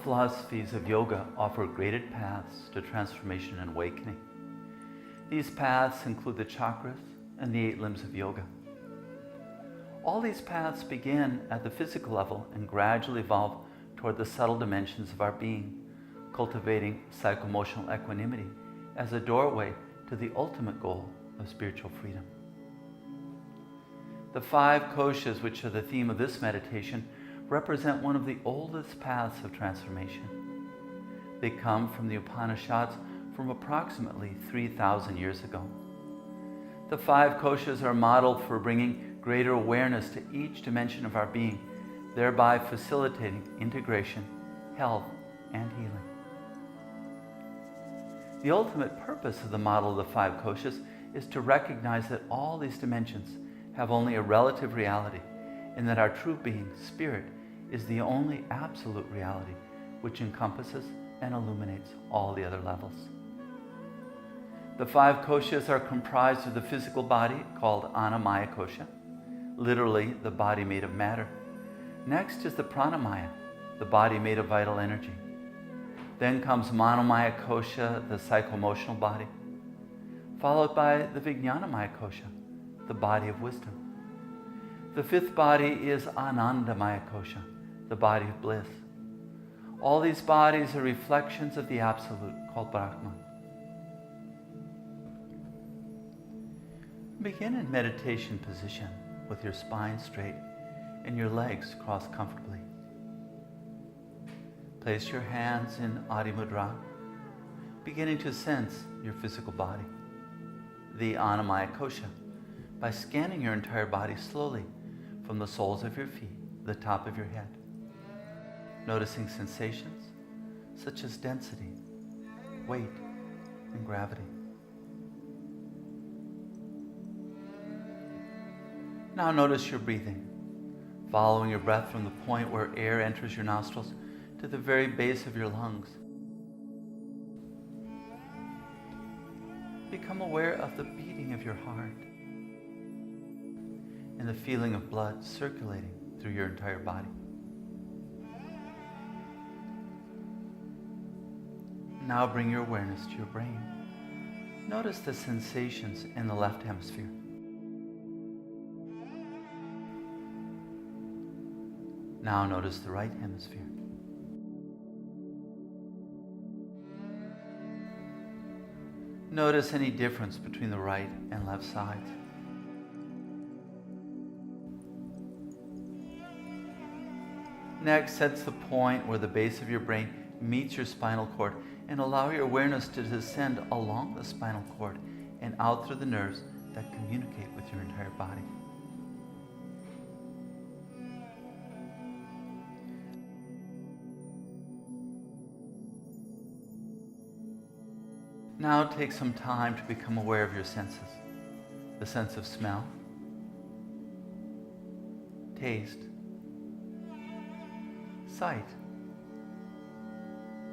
philosophies of yoga offer graded paths to transformation and awakening. These paths include the chakras and the 8 limbs of yoga. All these paths begin at the physical level and gradually evolve toward the subtle dimensions of our being, cultivating psycho-emotional equanimity as a doorway to the ultimate goal of spiritual freedom. The 5 koshas, which are the theme of this meditation, represent one of the oldest paths of transformation. They come from the Upanishads from approximately 3,000 years ago. The 5 koshas are modeled for bringing greater awareness to each dimension of our being, thereby facilitating integration, health, and healing. The ultimate purpose of the model of the 5 koshas is to recognize that all these dimensions have only a relative reality, and that our true being, spirit, is the only absolute reality which encompasses and illuminates all the other levels. The 5 koshas are comprised of the physical body, called Annamaya kosha, literally the body made of matter. Next is the Pranamaya, the body made of vital energy. Then comes Manomaya kosha, the psycho-emotional body, followed by the Vijnanamaya kosha, the body of wisdom. The 5th body is Anandamaya kosha, the body of bliss. All these bodies are reflections of the Absolute, called Brahman. Begin in meditation position with your spine straight and your legs crossed comfortably. Place your hands in Adi Mudra, beginning to sense your physical body, the Annamaya kosha, by scanning your entire body slowly from the soles of your feet to the top of your head, noticing sensations such as density, weight, and gravity. Now notice your breathing, following your breath from the point where air enters your nostrils to the very base of your lungs. Become aware of the beating of your heart and the feeling of blood circulating through your entire body. Now bring your awareness to your brain. Notice the sensations in the left hemisphere. Now notice the right hemisphere. Notice any difference between the right and left sides. Next, sense the point where the base of your brain meets your spinal cord and allow your awareness to descend along the spinal cord and out through the nerves that communicate with your entire body. Now take some time to become aware of your senses. The sense of smell, taste, sight,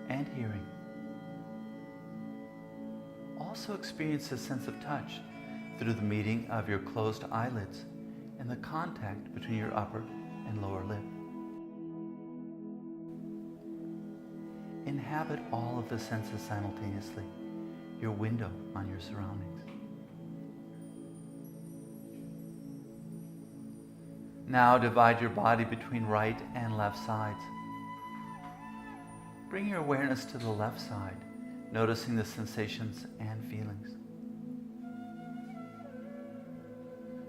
and hearing. Also experience a sense of touch through the meeting of your closed eyelids and the contact between your upper and lower lip. Inhabit all of the senses simultaneously, your window on your surroundings. Now divide your body between right and left sides. Bring your awareness to the left side, noticing the sensations and feelings.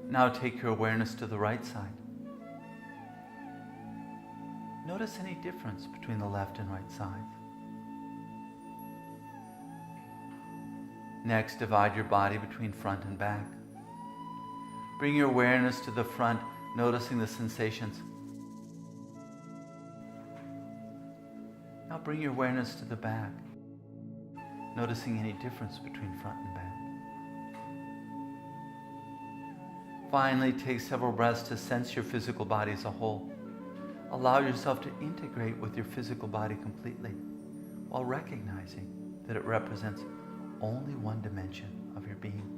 Now take your awareness to the right side. Notice any difference between the left and right sides. Next, divide your body between front and back. Bring your awareness to the front, noticing the sensations. Now bring your awareness to the back, noticing any difference between front and back. Finally, take several breaths to sense your physical body as a whole. Allow yourself to integrate with your physical body completely, while recognizing that it represents only one dimension of your being.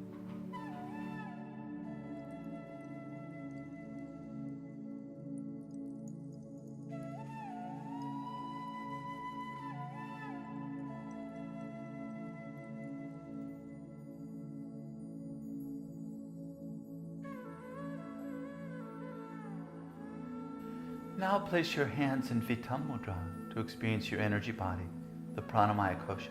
Now place your hands in Vitam Mudra to experience your energy body, the pranamaya kosha.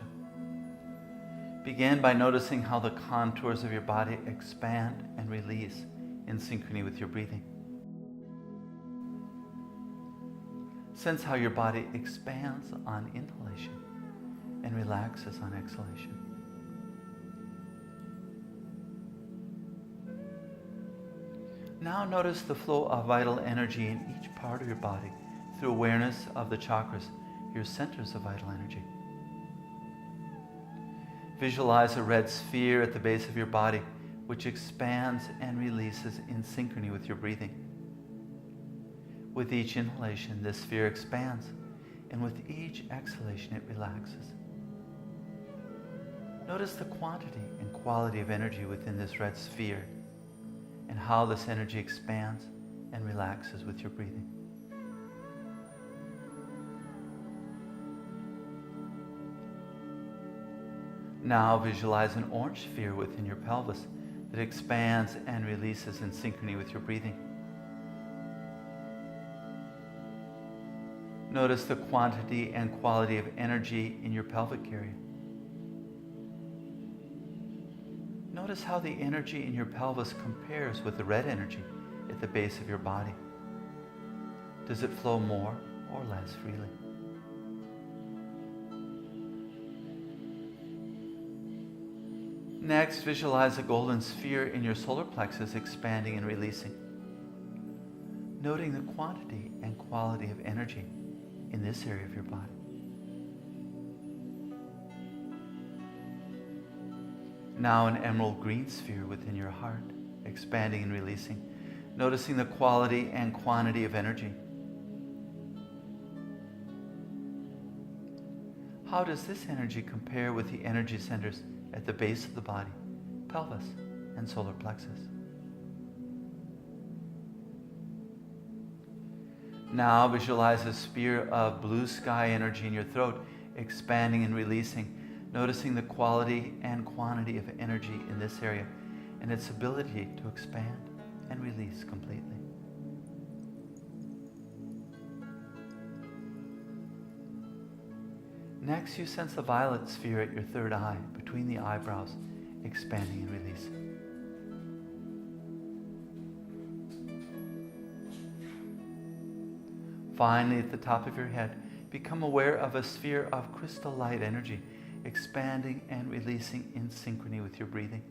Begin by noticing how the contours of your body expand and release in synchrony with your breathing. Sense how your body expands on inhalation and relaxes on exhalation. Now notice the flow of vital energy in each part of your body through awareness of the chakras, your centers of vital energy. Visualize a red sphere at the base of your body, which expands and releases in synchrony with your breathing. With each inhalation, this sphere expands, and with each exhalation, it relaxes. Notice the quantity and quality of energy within this red sphere, and how this energy expands and relaxes with your breathing. Now visualize an orange sphere within your pelvis that expands and releases in synchrony with your breathing. Notice the quantity and quality of energy in your pelvic area. Notice how the energy in your pelvis compares with the red energy at the base of your body. Does it flow more or less freely? Next, visualize a golden sphere in your solar plexus expanding and releasing. Noting the quantity and quality of energy in this area of your body. Now an emerald green sphere within your heart, expanding and releasing, noticing the quality and quantity of energy. How does this energy compare with the energy centers at the base of the body, pelvis, and solar plexus? Now visualize a sphere of blue sky energy in your throat, expanding and releasing, noticing the quality and quantity of energy in this area and its ability to expand and release completely. Next, you sense a violet sphere at your third eye, between the eyebrows, expanding and releasing. Finally, at the top of your head, become aware of a sphere of crystal light energy, expanding and releasing in synchrony with your breathing.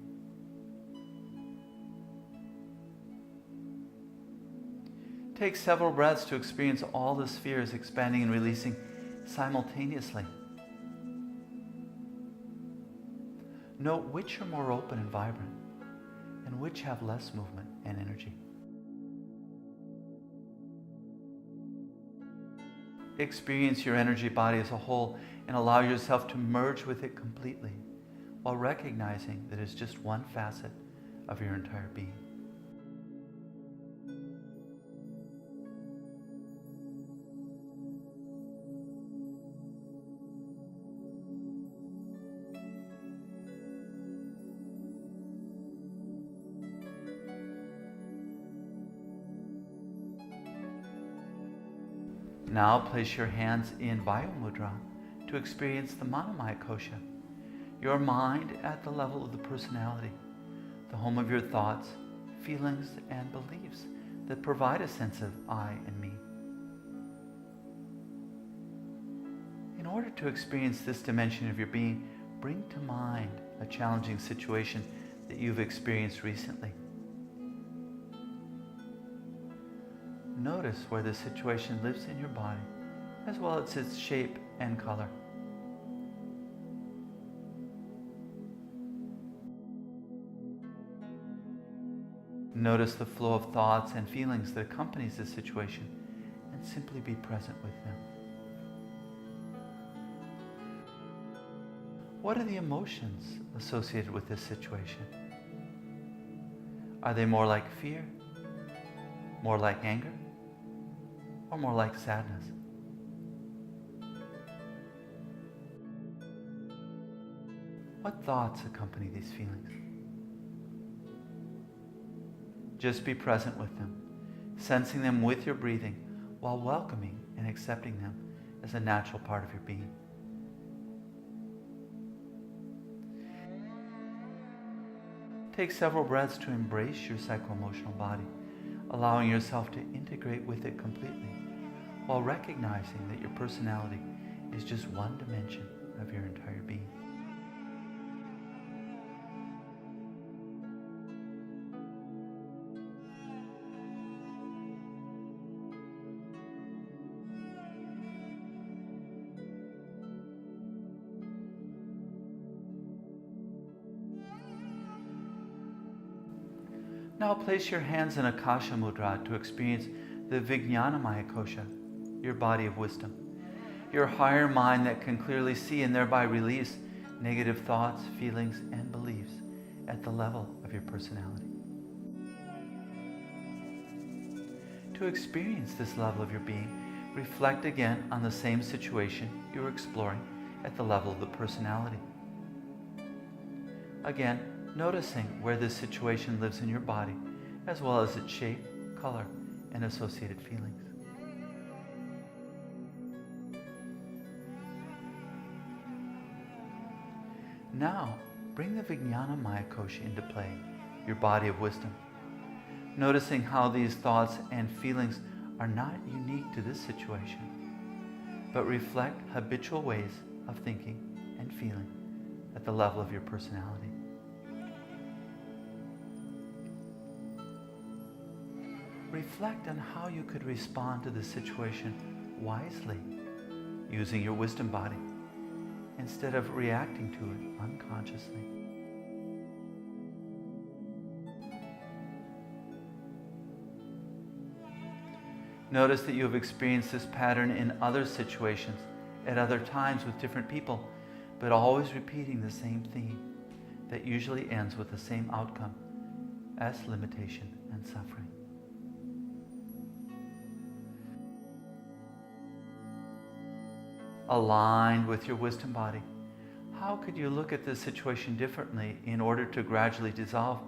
Take several breaths to experience all the spheres expanding and releasing simultaneously. Note which are more open and vibrant, and which have less movement and energy. Experience your energy body as a whole and allow yourself to merge with it completely, while recognizing that it's just one facet of your entire being. Now place your hands in Vayu Mudra to experience the Manomaya Kosha, your mind at the level of the personality, the home of your thoughts, feelings, and beliefs that provide a sense of I and me. In order to experience this dimension of your being, bring to mind a challenging situation that you've experienced recently. Notice where the situation lives in your body, as well as its shape and color. Notice the flow of thoughts and feelings that accompanies this situation, and simply be present with them. What are the emotions associated with this situation? Are they more like fear, more like anger, or more like sadness? What thoughts accompany these feelings? Just be present with them, sensing them with your breathing, while welcoming and accepting them as a natural part of your being. Take several breaths to embrace your psycho-emotional body, allowing yourself to integrate with it completely, while recognizing that your personality is just one dimension of your entire being. Now place your hands in Akasha Mudra to experience the Vijnanamaya Kosha, your body of wisdom, your higher mind that can clearly see and thereby release negative thoughts, feelings, and beliefs at the level of your personality. To experience this level of your being, reflect again on the same situation you were exploring at the level of the personality. Again, noticing where this situation lives in your body, as well as its shape, color, and associated feelings. Now, bring the Vijnanamaya Kosha into play, your body of wisdom, noticing how these thoughts and feelings are not unique to this situation, but reflect habitual ways of thinking and feeling at the level of your personality. Reflect on how you could respond to the situation wisely, using your wisdom body, instead of reacting to it unconsciously. Notice that you have experienced this pattern in other situations, at other times with different people, but always repeating the same theme that usually ends with the same outcome as limitation and suffering. Aligned with your wisdom body, how could you look at this situation differently in order to gradually dissolve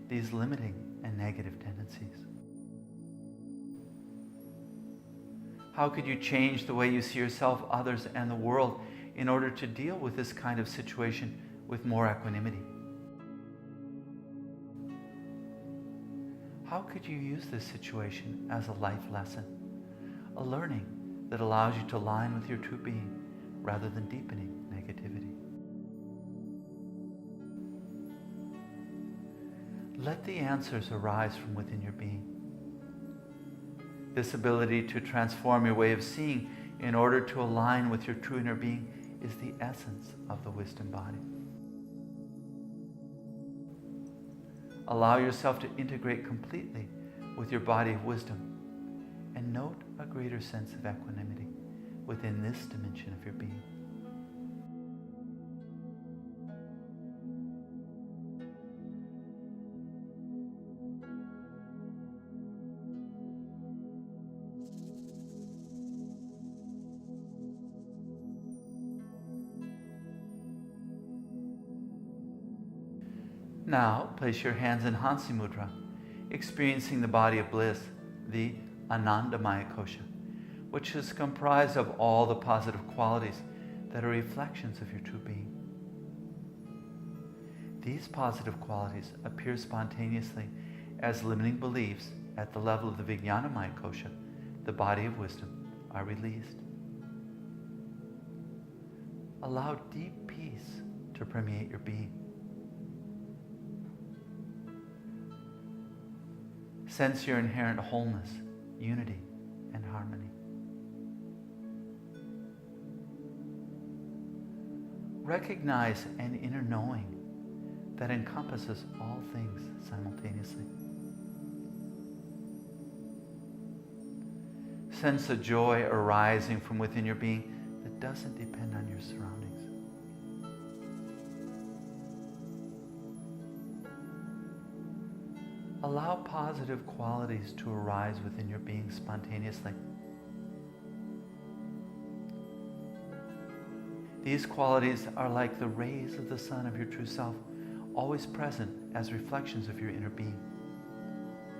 these limiting and negative tendencies? How could you change the way you see yourself, others, and the world in order to deal with this kind of situation with more equanimity? How could you use this situation as a life lesson, a learning that allows you to align with your true being rather than deepening negativity? Let the answers arise from within your being. This ability to transform your way of seeing in order to align with your true inner being is the essence of the wisdom body. Allow yourself to integrate completely with your body of wisdom and note a greater sense of equanimity within this dimension of your being. Now, place your hands in Hansi Mudra, experiencing the body of bliss, the Anandamaya Kosha, which is comprised of all the positive qualities that are reflections of your true being. These positive qualities appear spontaneously as limiting beliefs at the level of the Vijnanamaya Kosha, the body of wisdom, are released. Allow deep peace to permeate your being. Sense your inherent wholeness, unity, and harmony. Recognize an inner knowing that encompasses all things simultaneously. Sense a joy arising from within your being that doesn't depend on your surroundings. Allow positive qualities to arise within your being spontaneously. These qualities are like the rays of the sun of your true self, always present as reflections of your inner being.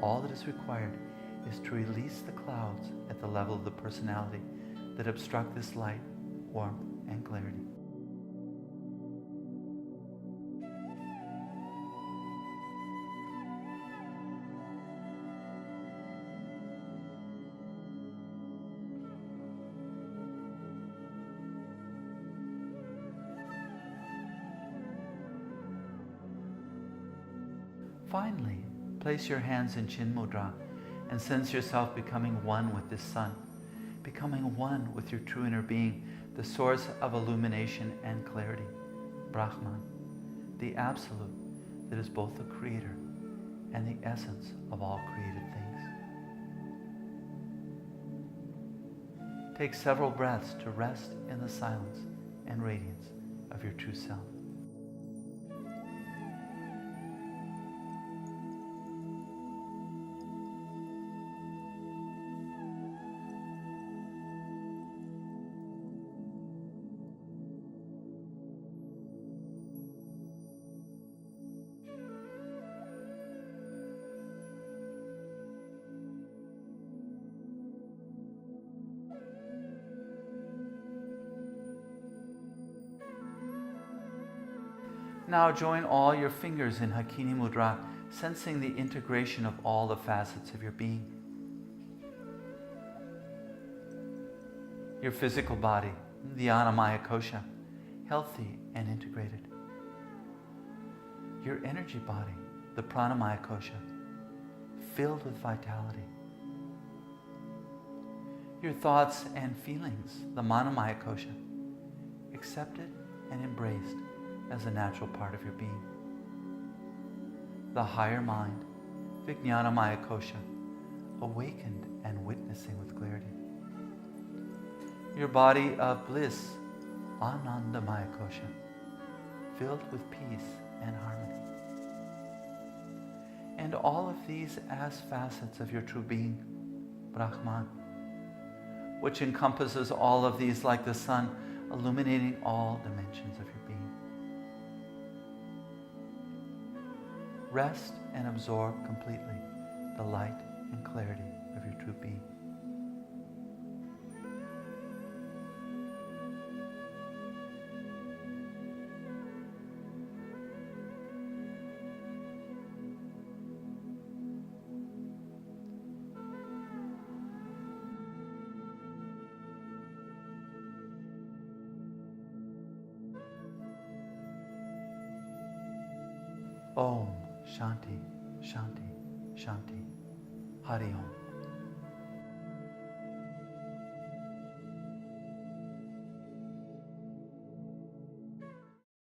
All that is required is to release the clouds at the level of the personality that obstruct this light, warmth, and clarity. Finally, place your hands in Chin Mudra and sense yourself becoming one with this sun, becoming one with your true inner being, the source of illumination and clarity, Brahman, the Absolute that is both the Creator and the essence of all created things. Take several breaths to rest in the silence and radiance of your true self. Now join all your fingers in Hakini Mudra, sensing the integration of all the facets of your being. Your physical body, the Annamaya Kosha, healthy and integrated. Your energy body, the Pranamaya Kosha, filled with vitality. Your thoughts and feelings, the Manomaya Kosha, accepted and embraced as a natural part of your being. The higher mind, Vijnanamaya Kosha, awakened and witnessing with clarity. Your body of bliss, Anandamaya Kosha, filled with peace and harmony. And all of these as facets of your true being, Brahman, which encompasses all of these like the sun, illuminating all dimensions of your being. Rest and absorb completely the light and clarity of your true being. Om Shanti, Shanti, Shanti. Hari Om.